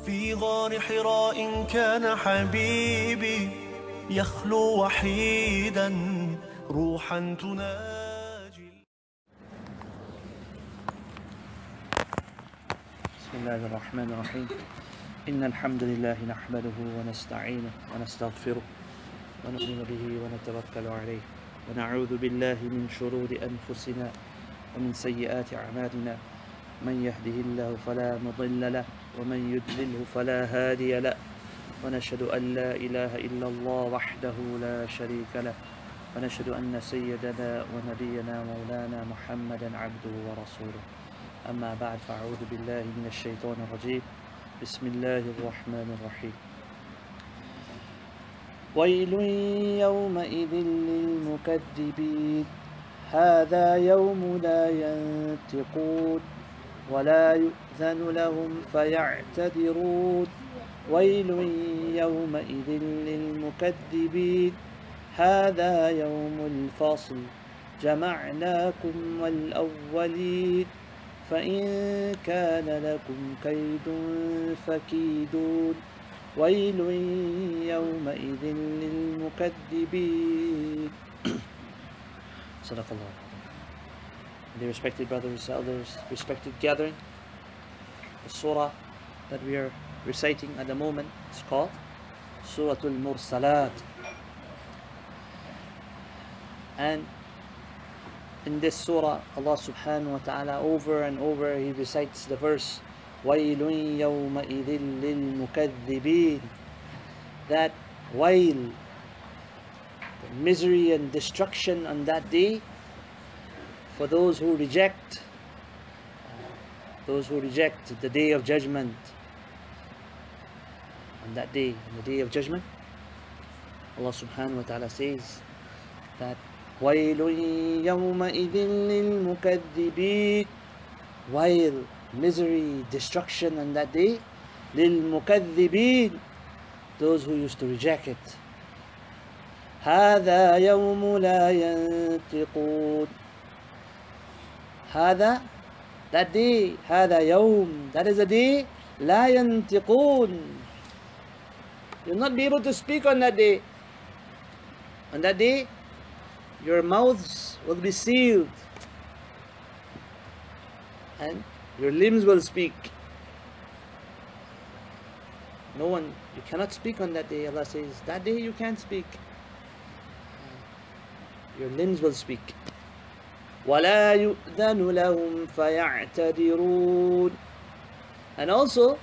في غار حراء كان حبيبي يخلو وحيدا روحا تناجي. بسم الله الرحمن الرحيم. إن الحمد لله نحمده ونستعينه ونستغفره ونؤمن به ونتوكل عليه ونعوذ بالله من شرور أنفسنا ومن سيئات أعمالنا. من يهده الله فلا مضل له ومن يضلله فلا هادي له ونشهد أن لا إله إلا الله وحده لا شريك له ونشهد أن سيدنا ونبينا مولانا محمدا عبده ورسوله. أما بعد فأعوذ بالله من الشيطان الرجيم. بسم الله الرحمن الرحيم. ويل يومئذ للمكذبين هذا يوم لا ينطقون ولا يؤذن لهم فيعتذرون. ويل يومئذ للمكذبين هذا يوم الفصل جمعناكم والأولين فإن كان لكم كيد فكيدون. ويل يومئذ للمكذبين. صدق Allah. Dear respected brothers, elders, respected gathering, the surah that we are reciting at the moment is called Surah Mursalat. And in this surah, Allah subhanahu wa ta'ala over and over he recites the verse وَيْلٌ يَوْمَئِذٍ لِلْمُكَذِّبِينَ, that wail, the misery and destruction on that day for those who reject the day of judgment. On that day, on the day of judgment, Allah subhanahu wa ta'ala says that وَيْلٌ يَوْمَئِذٍ لِلْمُكَذِّبِينَ, wail, misery, destruction on that day, لِلْمُكَذِّبِينَ, those who used to reject it. هَذَا يَوْمُ لَا يَنطِقُونَ, هذا, that day, هذا يوم, that is a day, لا ينطقون, you'll not be able to speak on that day. On that day, your mouths will be sealed and your limbs will speak. No one, you cannot speak on that day. Allah says, that day you can't speak. Your limbs will speak. وَلَا يُؤْذَنُ لَهُمْ فَيَعْتَذِرُونَ, and also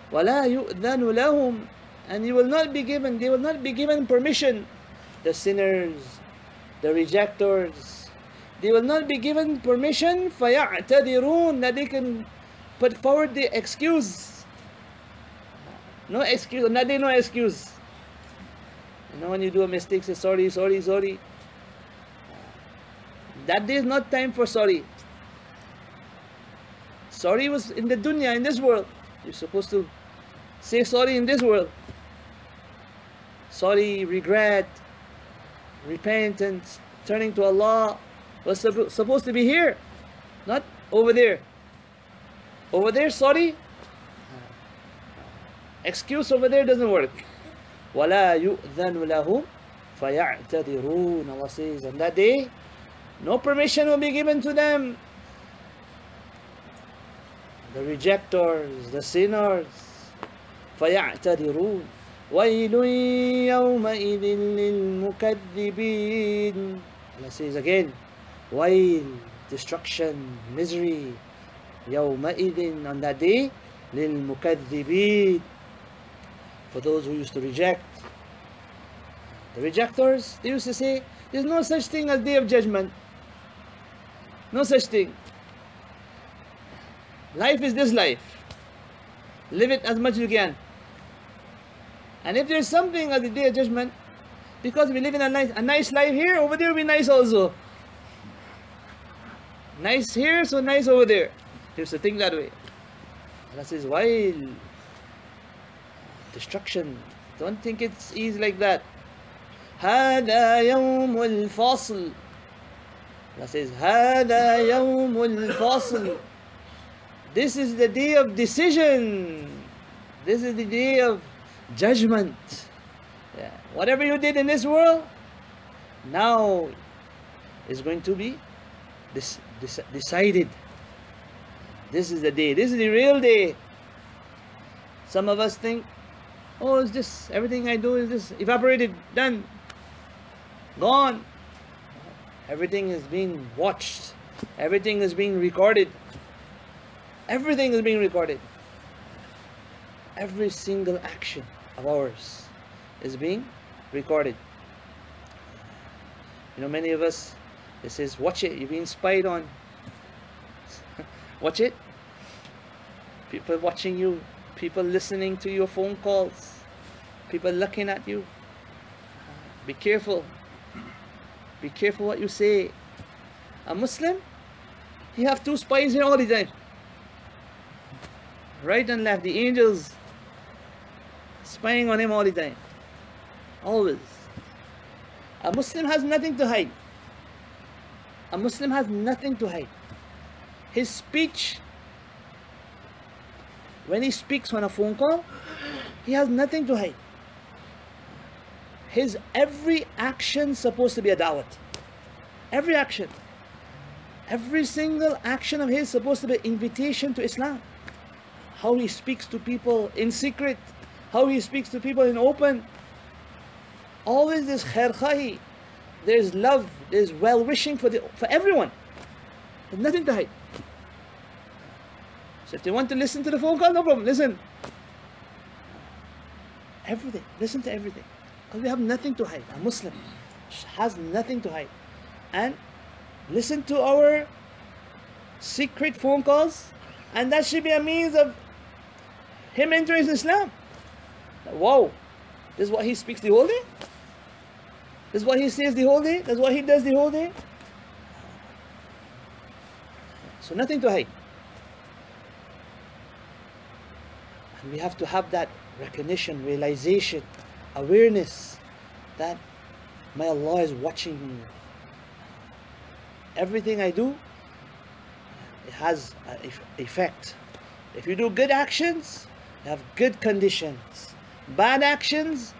وَلَا يُؤْذَنُ لَهُمْ, and they will not be given permission. The sinners, the rejectors, they will not be given permission فَيَعْتَذِرُونَ, that they can put forward the excuse. No excuse, on that day no excuse. You know, when you do a mistake, say sorry, sorry, sorry. That day is not time for sorry. Sorry was in the dunya, in this world. You're supposed to say sorry in this world. Sorry, regret, repentance, turning to Allah was supposed to be here, not over there. Over there, sorry. Excuse over there doesn't work. وَلَا يُؤْذَنُ لَهُمْ فَيَعْتَذِرُونَ, Allah says, on that day, no permission will be given to them. The rejectors, the sinners, فَيَعْتَذِرُونَ. وَيْلٌ يَوْمَئِذٍ لِلْمُكَذِّبِينَ, Allah says again, wail, destruction, misery, يَوْمَئِذٍ, on that day, لِلْمُكَذِّبِينَ, for those who used to reject. The rejectors, they used to say, there's no such thing as day of judgment. No such thing. Life is this life. Live it as much as you can. And if there's something as the day of judgment, because we live in a nice life here, over there will be nice also. Nice here, so nice over there. They used to think that way. Allah says, why? Destruction. Don't think it's easy like that. هذا يوم الفصل. Allah says, هذا يوم الفصل. This is the day of decision. This is the day of judgment. Yeah. Whatever you did in this world, now is going to be decided. This is the day. This is the real day. Some of us think, oh, it's just everything I do is just evaporated, done, gone. Everything is being watched. Everything is being recorded. Everything is being recorded. Every single action of ours is being recorded. You know, many of us, it says, watch it, you're being spied on. Watch it. People watching you, people listening to your phone calls, people looking at you. Be careful. Be careful what you say. A Muslim, he have two spies here all the time. Right and left, the angels spying on him all the time. Always. A Muslim has nothing to hide. A Muslim has nothing to hide. His speech, when he speaks on a phone call, he has nothing to hide. His every action is supposed to be a da'wat. Every action. Every single action of his is supposed to be an invitation to Islam. How he speaks to people in secret, how he speaks to people in open. Always this khair khahi. There's love, there's well-wishing for everyone. There's nothing to hide. So if they want to listen to the phone call, no problem, listen. Everything, listen to everything. Because we have nothing to hide. A Muslim has nothing to hide. And listen to our secret phone calls, and that should be a means of him entering Islam. Wow, this is what he speaks the whole day? This is what he says the whole day? That's what he does the whole day? So nothing to hide. And we have to have that recognition, realization, awareness that my Allah is watching me. Everything I do, it has an effect. If you do good actions, you have good conditions. Bad actions,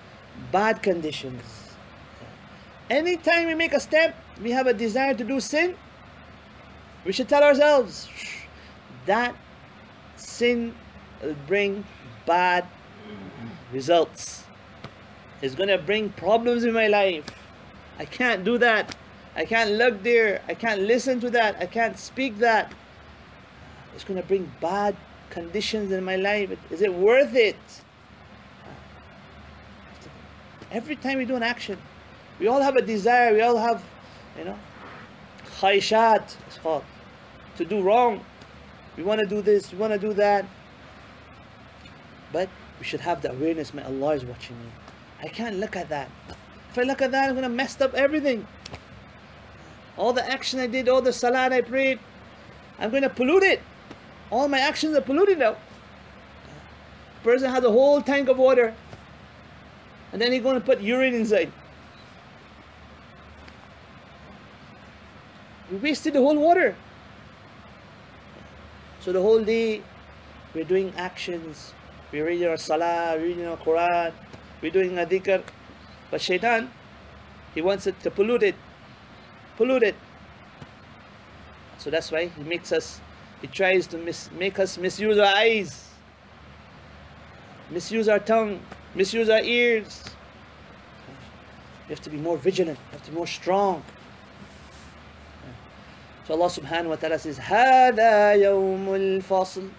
bad conditions. Anytime we make a step, we have a desire to do sin, we should tell ourselves that sin will bring bad results. It's going to bring problems in my life. I can't do that. I can't look there. I can't listen to that. I can't speak that. It's going to bring bad conditions in my life. Is it worth it? Every time we do an action, we all have a desire. We all have, khaishat, it's called, to do wrong. We want to do this. We want to do that. But we should have the awareness, my Allah is watching me. I can't look at that. If I look at that, I'm going to mess up everything. All the action I did, all the salat I prayed, I'm going to pollute it. All my actions are polluted now. Person has a whole tank of water, and then he's going to put urine inside. We wasted the whole water. So the whole day, we're doing actions. We're reading our salah, we're reading our Quran, we're doing a dhikr. But shaitan, he wants it to pollute it. Pollute it. So that's why he tries to make us misuse our eyes, misuse our tongue, misuse our ears. We have to be more vigilant, we have to be more strong. So Allah subhanahu wa ta'ala says, هَذَا يَوْمُ الْفَصْلِ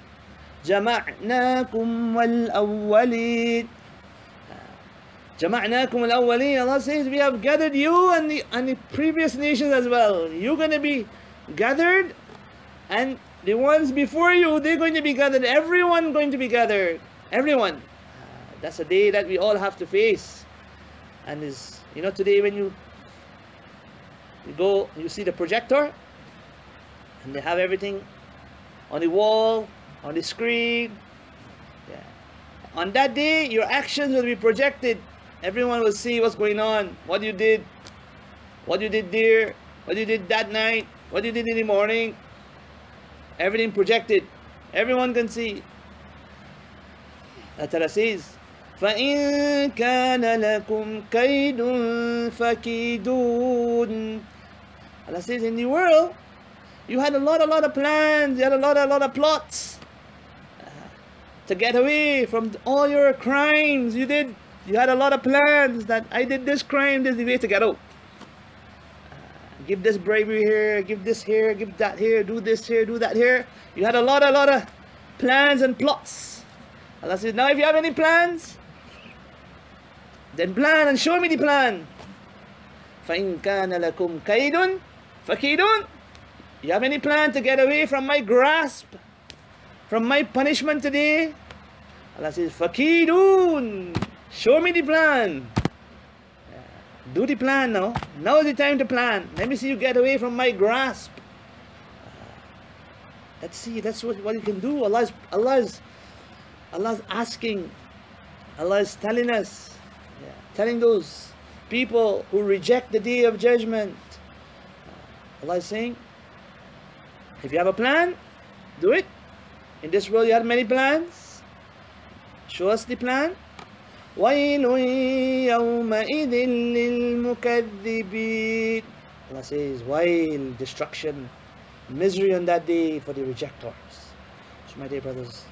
جَمَعْنَاكُمْ وَالْأَوَّلِينَ. جَمَعْنَاكُمْ وَالْأَوَّلِينَ. Allah says, we have gathered you and the previous nations as well. You're going to be gathered, and the ones before you, they're going to be gathered. Everyone going to be gathered. Everyone. That's a day that we all have to face. And is, today when you go, you see the projector, and they have everything on the wall, on the screen. Yeah. On that day, your actions will be projected. Everyone will see what's going on, what you did there, what you did that night, what you did in the morning. Everything projected. Everyone can see. Allah says, فَإِن كَانَ لَكُمْ كَيْدٌ فَكِيدُونَ. Allah says, in the world, you had a lot of plans, you had a lot of plots to get away from all your crimes you did. You had a lot of plans that I did this crime, this is the way to get out. Give this bribery here, give this here, give that here, do this here, do that here. You had a lot of plans and plots. Allah says, now if you have any plans, then plan and show me the plan. فَإِن كَانَ لَكُمْ كَيْدٌ فَكِيدٌ. You have any plan to get away from my grasp, from my punishment today? Allah says, فَكِيدٌ. Show me the plan. Do the plan now. Now is the time to plan. Let me see you get away from my grasp. Let's see. That's what you can do. Allah is asking. Allah is telling us, telling those people who reject the day of judgment. Allah is saying, if you have a plan, do it. In this world you have many plans. Show us the plan. وَيْلٌ يَوْمَئِذٍ لِلْمُكَذِّبِينَ. Allah says, wail, destruction, misery on that day for the rejectors. So my dear brothers,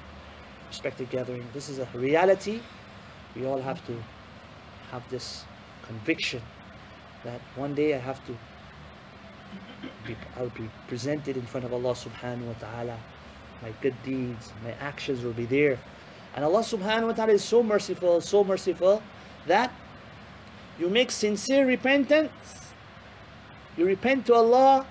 respected gathering, this is a reality. We all have to have this conviction that one day I'll be presented in front of Allah subhanahu wa ta'ala. My good deeds, my actions will be there. And Allah subhanahu wa ta'ala is so merciful that you make sincere repentance. You repent to Allah.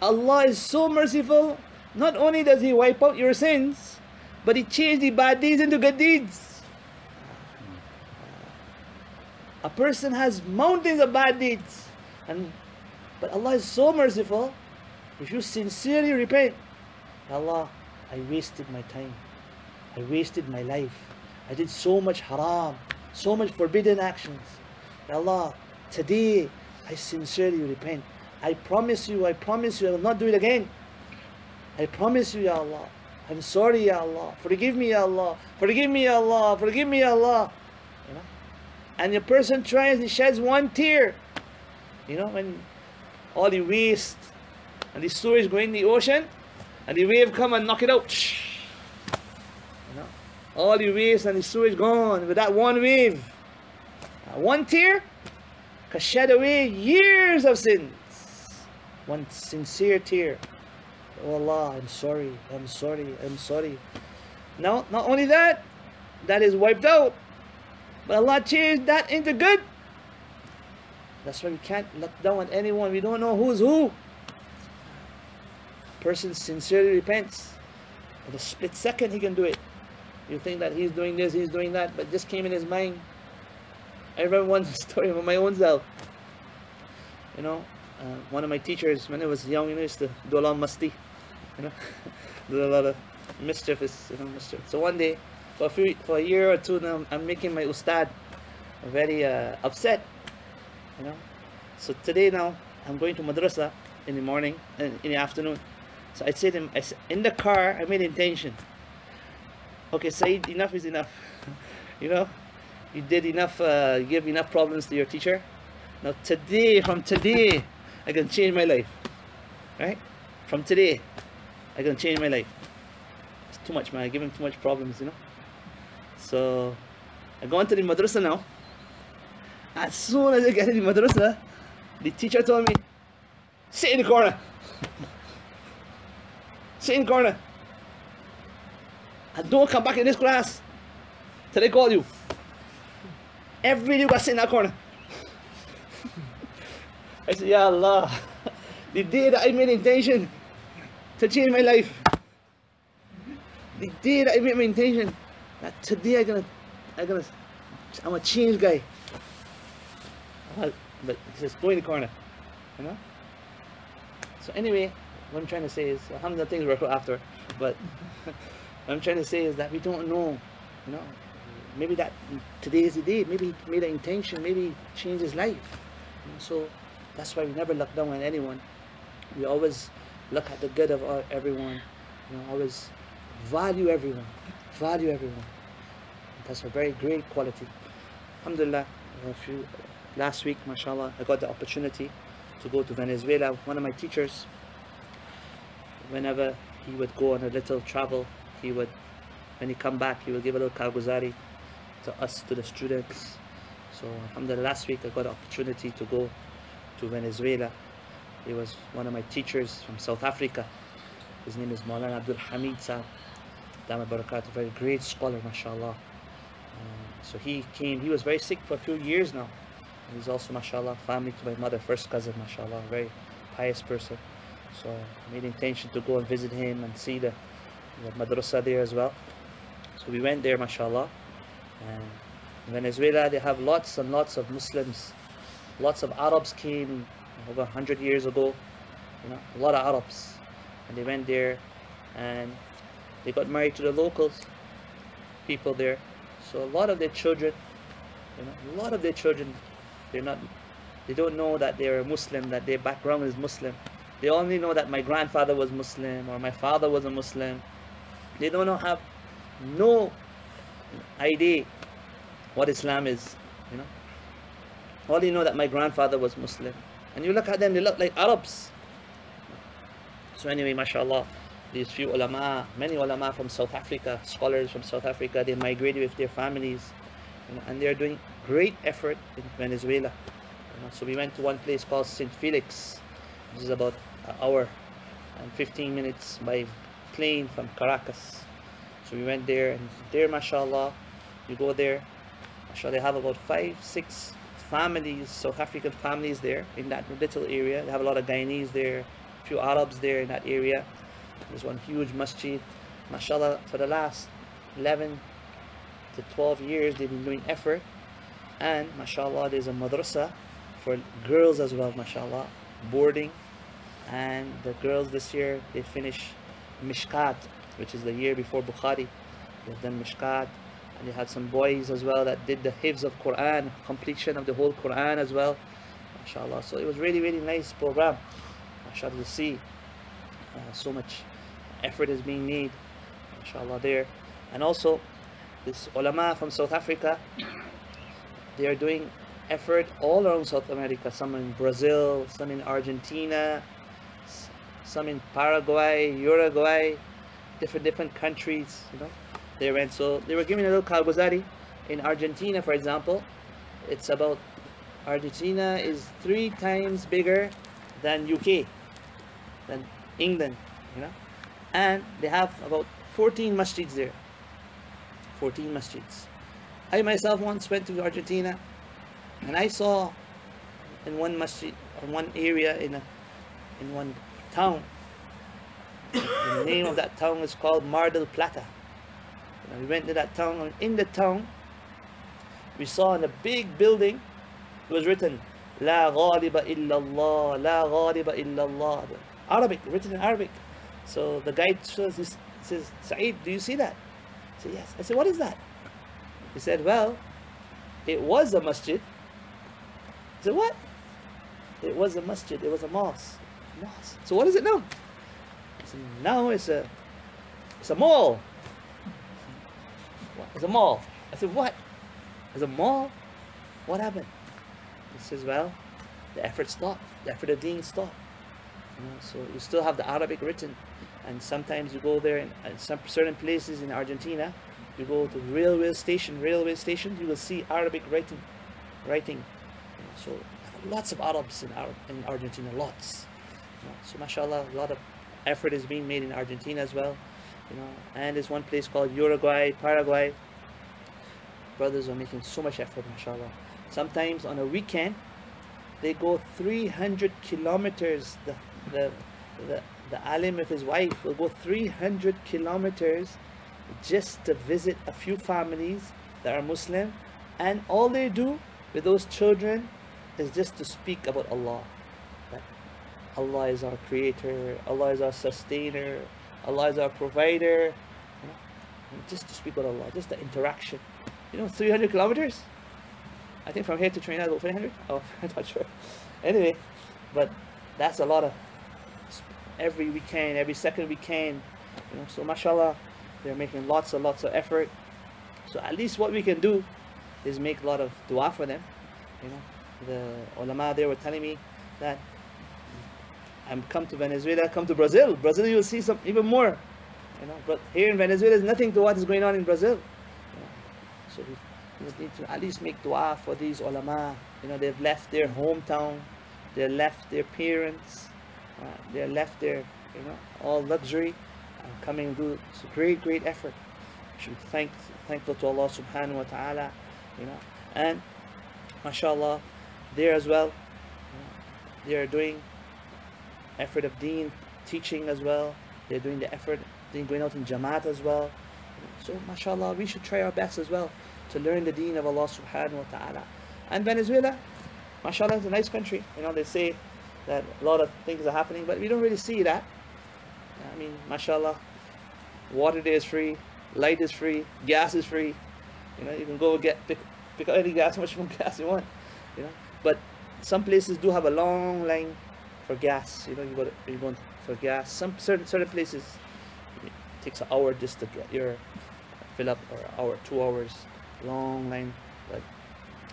Allah is so merciful. Not only does He wipe out your sins, but He changes the bad deeds into good deeds. A person has mountains of bad deeds, but Allah is so merciful. If you sincerely repent, Allah, I wasted my time. I wasted my life. I did so much haram, so much forbidden actions. Allah, today I sincerely repent. I promise you, I will not do it again. I promise you, Ya Allah. I'm sorry, Ya Allah. Forgive me, Ya Allah. Forgive me, Ya Allah. Forgive me, Ya Allah. You know? And the person tries, he sheds one tear. You know, when all the waste and the sewage go in the ocean, and the wave come and knock it out. All the waste and the sewage gone with that one wave. One tear can shed away years of sins. One sincere tear. Oh Allah, I'm sorry, I'm sorry, I'm sorry. Now, not only that is wiped out, but Allah changed that into good. That's why we can't look down on anyone. We don't know who's who. Person sincerely repents. In a split second he can do it. You think that he's doing this, he's doing that, but just came in his mind. I remember one story of my own self. You know, one of my teachers, when I was young, used to do a lot of masti. You know, do a lot of mischief. So one day, for a year or two now, I'm making my ustad very upset. You know, so today now, I'm going to madrasa in the morning, in the afternoon. So I said to him, in the car, I made intention. Okay, Saeed, enough is enough. You know, you did enough, you gave enough problems to your teacher. Now today, from today, I can change my life. Right? From today, I can change my life. It's too much, man. I give him too much problems, you know. So, I go into the madrasa now. As soon as I get in the madrasa, the teacher told me, sit in the corner. Sit in the corner. And don't come back in this class till they call you. Every day you got to sit in that corner. I said, Ya Allah, the day that I made intention to change my life, the day that I made my intention that today I'm a changed guy. But he says, go in the corner, you know. So anyway, what I'm trying to say is, alhamdulillah, things work out after, but what I'm trying to say is that we don't know, you know, maybe that today is the day, maybe he made an intention, maybe he changed his life. You know, so that's why we never look down on anyone. We always look at the good of everyone, you know, always value everyone, That's a very great quality. Alhamdulillah, last week, mashallah, I got the opportunity to go to Venezuela. One of my teachers, whenever he would go on a little travel, when he come back, he would give a little karguzari to us, to the students. So alhamdulillah, last week I got an opportunity to go to Venezuela. He was one of my teachers from South Africa. His name is Maulana Abdul Hamid Saab. Dama Barakat, a very great scholar, mashallah. So he came, he was very sick for a few years now. He's also, mashallah, family to my mother, first cousin, mashallah, very pious person. So I made intention to go and visit him and see the madrasa there as well. So we went there, mashallah. And in Venezuela, they have lots and lots of Muslims. Lots of Arabs came over 100 years ago. You know, a lot of Arabs. And they went there and they got married to the locals, people there. So a lot of their children, they don't know that they're Muslim, that their background is Muslim. They only know that my grandfather was Muslim or my father was a Muslim. They don't know, have no idea what Islam is, you know. All they know that my grandfather was Muslim. And you look at them, they look like Arabs. So anyway, mashallah, these few ulama, many ulama from South Africa, scholars from South Africa, they migrated with their families, you know, and they're doing great effort in Venezuela. You know, so we went to one place called St. Felix, which is about an hour and 15 minutes by plane from Caracas. So we went there, and there, mashallah, you go there, mashallah, they have about 5-6 families, South African families there in that little area. They have a lot of Guyanese there, a few Arabs there in that area. There's one huge masjid. Mashallah, for the last 11 to 12 years, they've been doing effort. And mashallah, there's a madrasa for girls as well, mashallah, boarding. And the girls this year, they finish Mishkat, which is the year before Bukhari. They've done Mishkat. And they had some boys as well that did the hifz of Quran, completion of the whole Quran as well, mashallah. So it was really, really nice program, mashallah, to see so much effort is being made, mashallah, there. And also this ulama from South Africa, they are doing effort all around South America, some in Brazil, some in Argentina, some in Paraguay, Uruguay, different countries, you know. They went, so they were giving a little karguzari. In Argentina, for example, it's about, Argentina is 3 times bigger than UK, than England, you know, and they have about 14 masjids there. 14 masjids. I myself once went to Argentina, and I saw in one masjid, in one area, in one town, the name of that town is called Mar del Plata. And we went to that town, and in the town, we saw in a big building, it was written, La ghaliba illallah, La ghaliba illallah. Arabic, written in Arabic. So the guide says, Saeed, do you see that? I said, yes. I said, what is that? He said, well, it was a masjid. I said, what? It was a masjid, it was a mosque. So what is it now? I said, now it's a mall. It's a mall. I said, what? It's a mall? What happened? He says, well, the effort stopped. The effort of deen stopped. You know, so you still have the Arabic written. And sometimes you go there, and some certain places in Argentina, you go to railway station, you will see Arabic writing. You know, so lots of Arabs in Argentina, lots. You know, so mashallah, a lot of effort is being made in Argentina as well. You know, and there's one place called Uruguay, Paraguay. Brothers are making so much effort, mashallah. Sometimes on a weekend, they go 300 kilometers. The alim with his wife will go 300 kilometers just to visit a few families that are Muslim, and all they do with those children is just to speak about Allah. That Allah is our creator, Allah is our sustainer, Allah is our provider, you know, and just to speak about Allah, just the interaction. You know, 300 kilometers? I think from here to Trinidad about 300? Oh, I'm not sure. Anyway, but that's a lot of, every weekend, every second weekend, you know, so mashallah, they're making lots and lots of effort. So at least what we can do is make a lot of dua for them. You know, the ulama there were telling me that I'm come to Venezuela, come to Brazil. Brazil, you will see some even more. You know, but here in Venezuela is nothing to what is going on in Brazil. You know, so we need to at least make dua for these ulama. You know, they've left their hometown, they left their parents, they left their, you know, all luxury, and coming and do great effort. We should be thankful to Allah subhanahu wa ta'ala, you know, and mashallah, there as well, you know, they are doing effort of deen, teaching as well. They're doing the effort, they're going out in Jamaat as well. So mashallah, we should try our best as well to learn the deen of Allah subhanahu wa ta'ala. And Venezuela, mashallah, is a nice country. You know, they say that a lot of things are happening, but we don't really see that. I mean, mashallah, water there is free, light is free, gas is free. You know, you can go pick up any gas, how much more gas you want. You know, but some places do have a long line for gas. You know, you're going for gas. Some certain places it takes an hour just to get your fill up, or an hour, 2 hours, long line.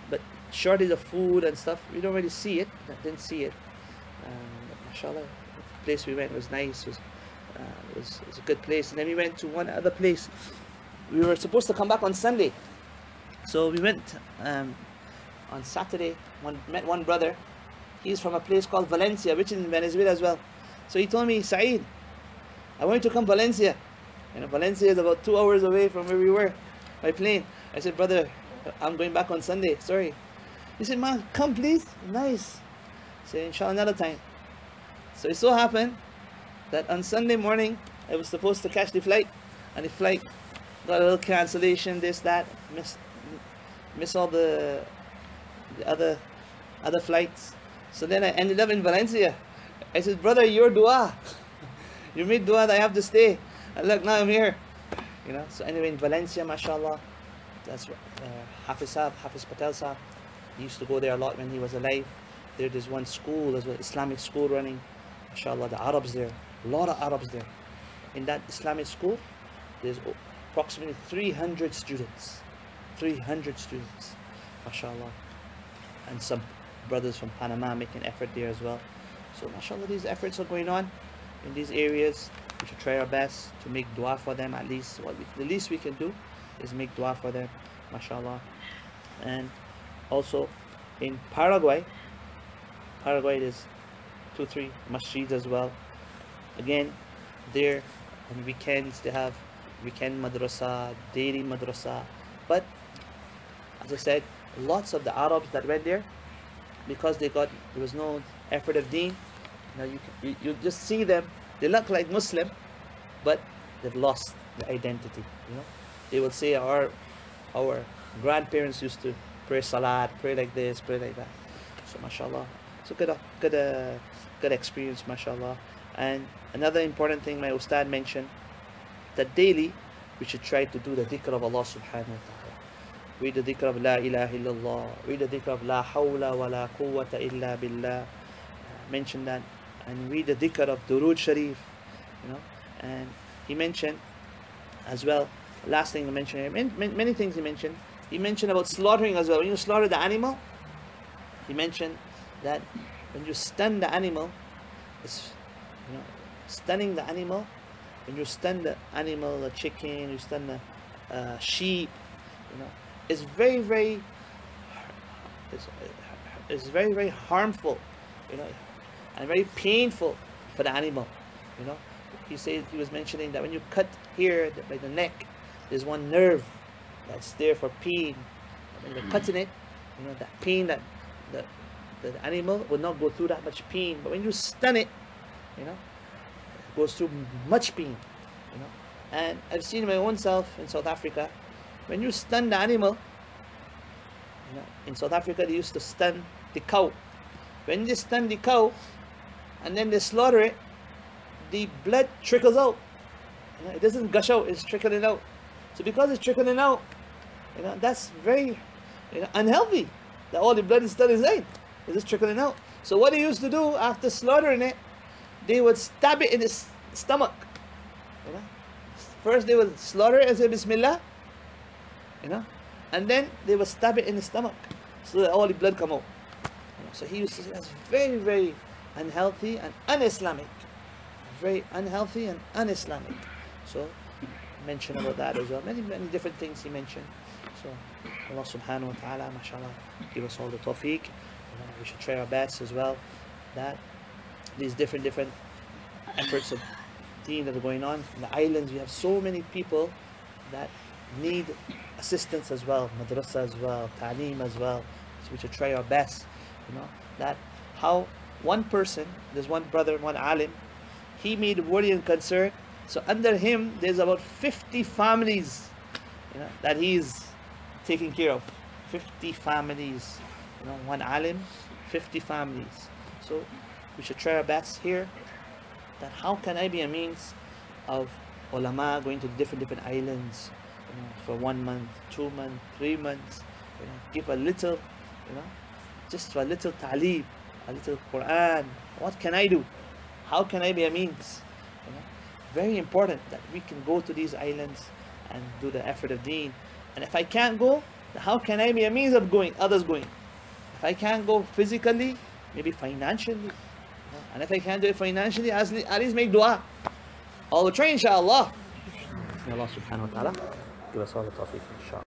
But shortage of food and stuff, we don't really see it. Didn't see it. Mashallah, the place we went was nice. Was a good place. And then we went to one other place. We were supposed to come back on Sunday, so we went on Saturday. Met one brother. He's from a place called Valencia, which is in Venezuela as well. So he told me, Saeed, I want you to come Valencia. You know, Valencia is about 2 hours away from where we were by plane. I said, brother, I'm going back on Sunday. Sorry. He said, man, come please. Nice. I said, inshallah, another time. So it so happened that on Sunday morning, I was supposed to catch the flight, and the flight got a little cancellation, this, that, miss all the other flights. So then I ended up in Valencia. I said, brother, your dua. You made dua that I have to stay. And look, now I'm here. You know, so anyway, in Valencia, mashallah, that's Hafiz Patel Sahab. He used to go there a lot when he was alive. There's one school as well, Islamic school running. Mashallah, the Arabs there, a lot of Arabs there. In that Islamic school, there's approximately 300 students. 300 students, mashallah. And some brothers from Panama making effort there as well. So mashallah, these efforts are going on in these areas. We should try our best to make dua for them. At least the least we can do is make dua for them, mashallah. And also in Paraguay there's 2-3 masjids as well. Again, there on weekends they have weekend madrasa, daily madrasa. But as I said, lots of the Arabs that went there, because there was no effort of deen. You know, you just see them, they look like Muslim, but they've lost the identity. You know, they will say our grandparents used to pray salat, pray like this, pray like that. So mashallah, so good experience, mashallah. And another important thing my ustad mentioned, that daily we should try to do the dhikr of Allah subhanahu wa ta'ala. Read the dhikr of La ilaha illallah, read the dhikr of La hawla wa la quwwata illa billah. Mention that, and read the dhikr of Durood Sharif, you know. And he mentioned as well, last thing he mentioned, many things he mentioned. He mentioned about slaughtering as well. When you slaughter the animal, he mentioned that when you stun the animal, it's, you know, stunning the animal. When you stun the animal, the chicken, you stun the sheep, you know, it's very very harmful, you know, and very painful for the animal. You know, he was mentioning that when you cut here by the neck, there's one nerve that's there for pain. When you're cutting it, you know, that pain, that the animal will not go through that much pain. But when you stun it, you know, it goes through much pain. You know, and I've seen my own self in South Africa. When you stun the animal, you know, in South Africa they used to stun the cow. When they stun the cow and then they slaughter it, the blood trickles out. You know, it doesn't gush out, it's trickling out. So because it's trickling out, you know, that's very, you know, unhealthy. That all the blood is still inside. It's just trickling out. So what they used to do after slaughtering it, they would stab it in its stomach. You know? First they would slaughter it and say Bismillah. you know, and then they would stab it in the stomach so that all the blood come out. You know, so he used to say that's very, very unhealthy and un-Islamic. Very unhealthy and un-Islamic. So mention about that as well. Many different things he mentioned. So Allah subhanahu wa ta'ala, mashallah, give us all the tawfiq. We should try our best as well that these different efforts of deen that are going on in the islands, we have so many people that need assistance as well, madrasa as well, ta'aleem as well. So we should try our best, you know, that how one person, there's one brother, one alim, he made worry and concern. So under him, there's about 50 families, you know, that he's taking care of. 50 families, you know, one alim, 50 families. So we should try our best here. That how can I be a means of ulama going to different islands, you know, for 1 month, 2 months, 3 months, you know, give a little, you know, just a little ta'aleem, a little Quran. What can I do? How can I be a means? You know, very important that we can go to these islands and do the effort of deen. And if I can't go, how can I be a means of going, others going? If I can't go physically, maybe financially. You know? And if I can't do it financially, at least make dua. All the try, inshallah. May Allah subhanahu wa ta'ala give us all the tawfiq, inshallah.